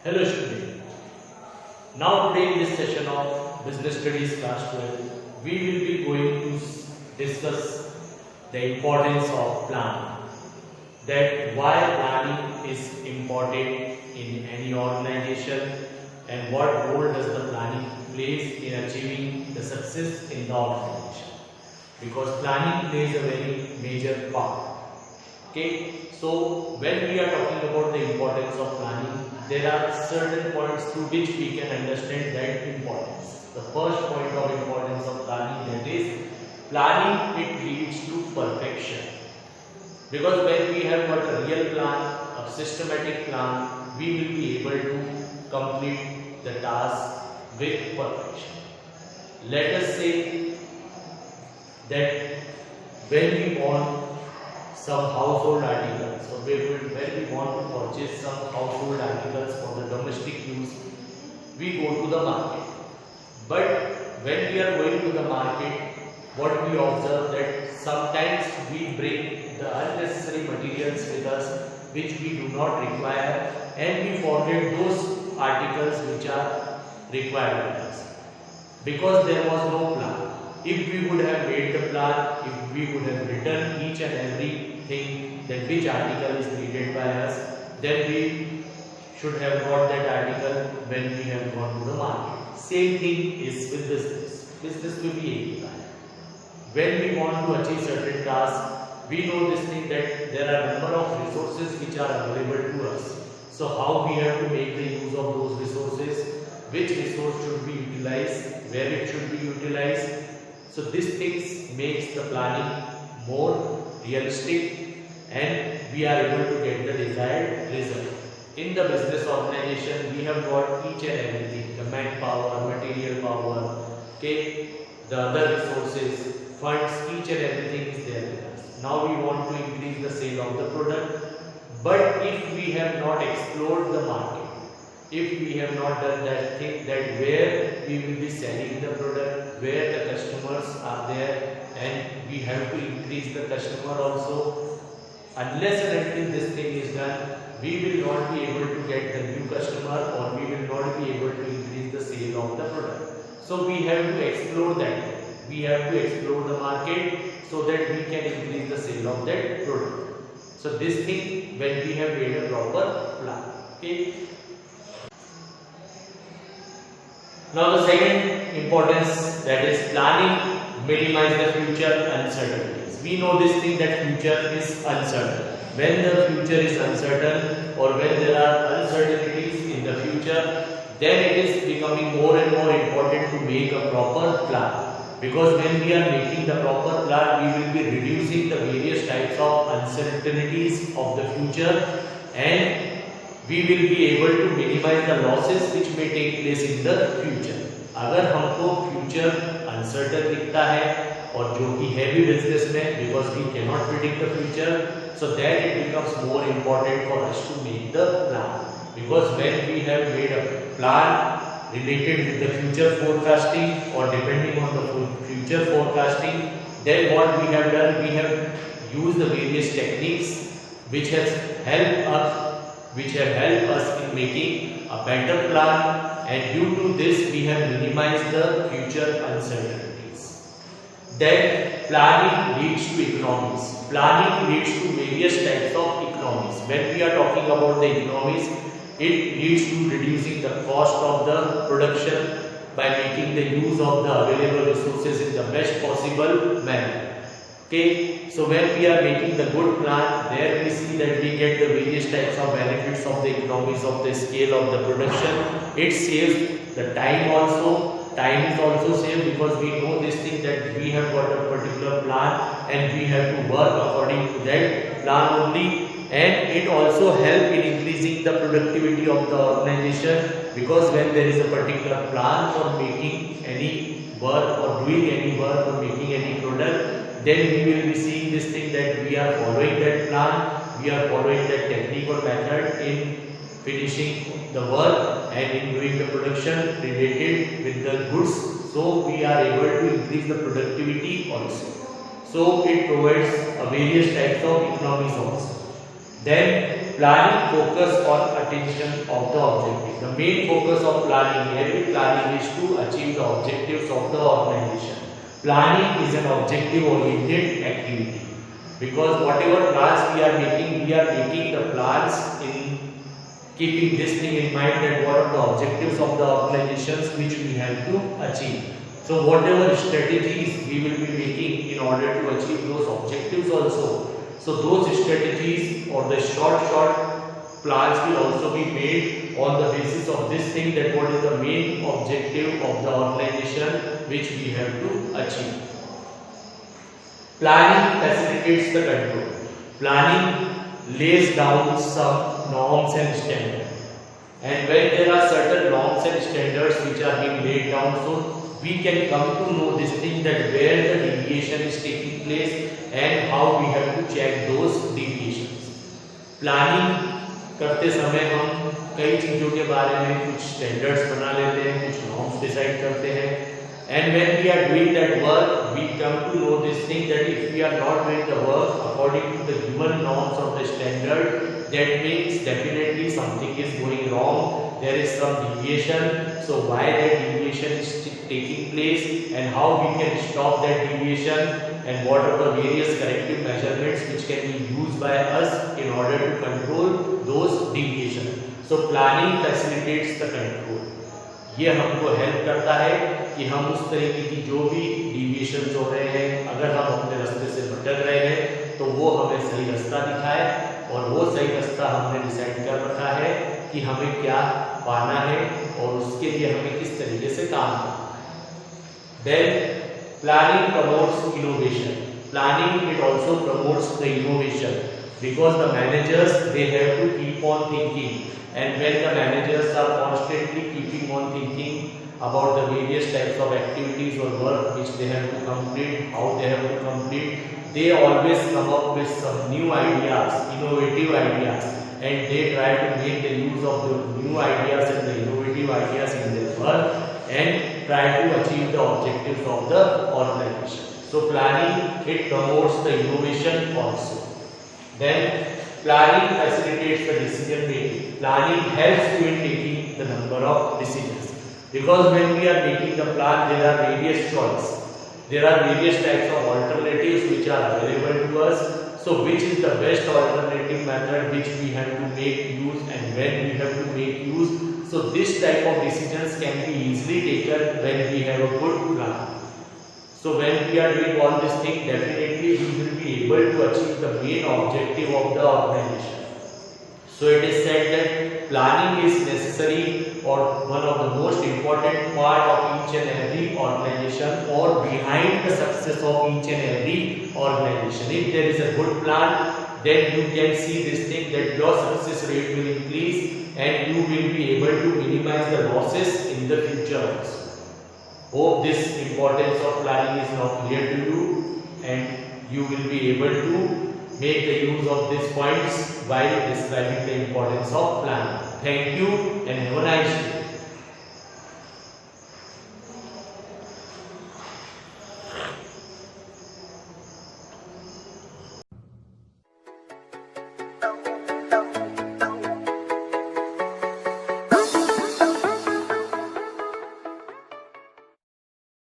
Hello student. Now today in this session of Business Studies class 12, we will be going to discuss the importance of planning. That why planning is important in any organization and what role does the planning plays in achieving the success in the organization. Because planning plays a very major part. Okay, so when we are talking about the importance of planning, there are certain points through which we can understand that importance. The first point of importance of planning, that is planning, it leads to perfection. Because when we have got a real plan, a systematic plan, we will be able to complete the task with perfection. Let us say that when we want some household articles, so when we want to purchase some household articles for the domestic use, we go to the market. But when we are going to the market, what we observe that sometimes we bring the unnecessary materials with us which we do not require, and we forget those articles which are required with us because there was no plan. If we would have made the plan, if we would have written each and everything that which article is needed by us, then we should have got that article when we have gone to the market. Same thing is with business. Business will be API. When we want to achieve certain tasks, we know this thing that there are number of resources which are available to us. So how we have to make the use of those resources, which resource should be utilized, where it should be utilized. So these things makes the planning more realistic and we are able to get the desired result. In the business organization, we have got each and everything, the manpower, material power, okay, the other resources, funds, each and everything is there with us. Now we want to increase the sale of the product, but if we have not explored the market, if we have not done that thing, that where we will be selling the product, where the customers are there, and we have to increase the customer also, unless and until this thing is done, we will not be able to get the new customer, or we will not be able to increase the sale of the product. So we have to explore that. We have to explore the market so that we can increase the sale of that product. So this thing, when we have made a proper plan. Okay. Now the second importance, that is planning minimize the future uncertainties. We know this thing that future is uncertain. When the future is uncertain, or when there are uncertainties in the future, then it is becoming more and more important to make a proper plan. Because when we are making the proper plan, we will be reducing the various types of uncertainties of the future, and we will be able to minimize the losses which may take place in the future. अगर हमको future uncertain दिखता है और जो कि है भी business में, because we cannot predict the future, so then it becomes more important for us to make the plan. Because when we have made a plan related with the future forecasting or depending on the future forecasting, then what we have done, we have used the various techniques which have helped us in making a better plan, and due to this we have minimized the future uncertainties. Then planning leads to economies. Planning leads to various types of economies. When we are talking about the economies, it leads to reducing the cost of the production by making the use of the available resources in the best possible manner. Okay, so when we are making the good plan, there we see that we get the various types of benefits of the economies of the scale of the production. It saves the time also. Time is also saved because we know this thing that we have got a particular plan and we have to work according to that plan only. And it also helps in increasing the productivity of the organization, because when there is a particular plan for making any work or doing any work or making any product, then we will be seeing this thing that we are following that plan, we are following that technique or method in finishing the work and in doing the production related with the goods. So we are able to increase the productivity also. So it provides various types of economies also. Then planning focus on attention of the objective. The main focus of planning, every planning is to achieve the objectives of the organization. Planning is an objective oriented activity, because whatever plans we are making the plans in keeping this thing in mind, that what are the objectives of the organizations which we have to achieve. So whatever strategies we will be making in order to achieve those objectives also, so those strategies or the short plans will also be made on the basis of this thing, that what is the main objective of the organization which we have to achieve. Planning facilitates the control. Planning lays down some norms and standards, and when there are certain norms and standards which are being laid down, so we can come to know this thing, that where the deviation is taking place and how we have to check those deviations. Planning करते समय हम कई चीजों के बारे में कुछ standards बना लेते हैं, कुछ नॉर्म्स डिसाइड करते हैं, and when we are doing that work we come to know this thing, that if we are not doing the work according to the given norms of the standard, that means definitely something is going wrong, there is some deviation. So why that deviation is taking place and how we can stop that deviation, and what are the various corrective measurements which can be used by us in order to control those deviations. So planning facilitates the control. ये हमको help करता है कि हम उस तरीके की जो भी डिविएशंस हो रहे हैं, अगर हम अपने रास्ते से भटक रहे हैं तो वो हमें सही रास्ता दिखाए, और वो सही रास्ता हमने डिसाइड कर रखा है कि हमें क्या पाना है और उसके लिए हमें किस तरीके से काम करना है. Then planning promotes innovation. Planning, it also promotes the innovation, because the managers, they have to keep on thinking, and when the managers are constantly keeping on thinking about the various types of activities or work which they have to complete, how they have to complete, they always come up with some new ideas, innovative ideas, and they try to make the use of the new ideas and the innovative ideas in their work, and try to achieve the objectives of the organization. So planning, it promotes the innovation also. Then planning facilitates the decision making. Planning helps you in taking the number of decisions, because when we are making the plan, there are various choices. There are various types of alternatives which are available to us. So which is the best alternative method which we have to make use, and when we have to make use. So this type of decisions can be easily taken when we have a good plan. So when we are doing all these things, definitely we will be able to achieve the main objective of the organization. So it is said that planning is necessary, or one of the most important part of each and every organization, or behind the success of each and every organization. If there is a good plan, then you can see this thing, that your success rate will increase, and you will be able to minimize the losses in the future also. Hope this importance of planning is now clear to you, and you will be able to make the use of these points while describing the importance of planning. Thank you and have a nice day.